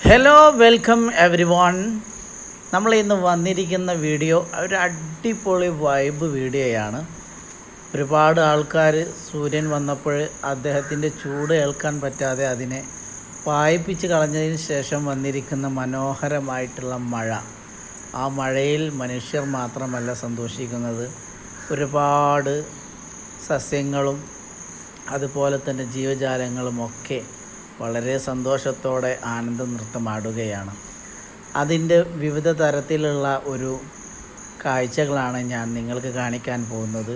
Hello welcome every one. നമ്മൾ ഇന്ന് വന്നിരിക്കുന്ന വീഡിയോ ഒരു അടിപൊളി വൈബ് വീഡിയോയാണ്. ഒരുപാട് ആൾക്കാർ സൂര്യൻ വന്നപ്പോൾ അദ്ദേഹത്തിൻ്റെ ചൂട് ഏൽക്കാൻ പറ്റാതെ അതിനെ പായിപ്പിച്ച് കളഞ്ഞതിന് ശേഷം വന്നിരിക്കുന്ന മനോഹരമായിട്ടുള്ള മഴ. ആ മഴയിൽ മനുഷ്യർ മാത്രമല്ല സന്തോഷിക്കുന്നത്, ഒരുപാട് സസ്യങ്ങളും അതുപോലെ തന്നെ ജീവജാലങ്ങളുമൊക്കെ വളരെ സന്തോഷത്തോടെ ആനന്ദ നൃത്തമാടുകയാണ്. അതിൻ്റെ വിവിധ തരത്തിലുള്ള ഒരു കാഴ്ചകളാണ് ഞാൻ നിങ്ങൾക്ക് കാണിക്കാൻ പോകുന്നത്.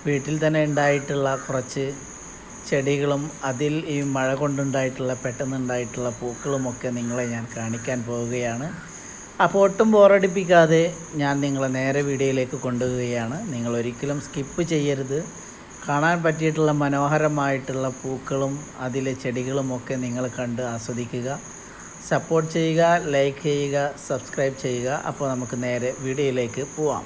വീട്ടിൽ തന്നെ ഉണ്ടായിട്ടുള്ള കുറച്ച് ചെടികളും അതിൽ ഈ മഴ കൊണ്ടുണ്ടായിട്ടുള്ള പെട്ടെന്നുണ്ടായിട്ടുള്ള പൂക്കളുമൊക്കെ നിങ്ങളെ ഞാൻ കാണിക്കാൻ പോവുകയാണ്. അപ്പോൾ ഒട്ടും ബോറടിപ്പിക്കാതെ ഞാൻ നിങ്ങളെ നേരെ വീഡിയോയിലേക്ക് കൊണ്ടുപോവുകയാണ്. നിങ്ങൾ ഒരിക്കലും സ്കിപ്പ് ചെയ്യരുത്. കാണാൻ പറ്റിയിട്ടുള്ള മനോഹരമായിട്ടുള്ള പൂക്കളും അതിലെ ചെടികളുമൊക്കെ നിങ്ങൾ കണ്ട് ആസ്വദിക്കുക. സപ്പോർട്ട് ചെയ്യുക, ലൈക്ക് ചെയ്യുക, സബ്സ്ക്രൈബ് ചെയ്യുക. അപ്പോൾ നമുക്ക് നേരെ വീഡിയോയിലേക്ക് പോവാം.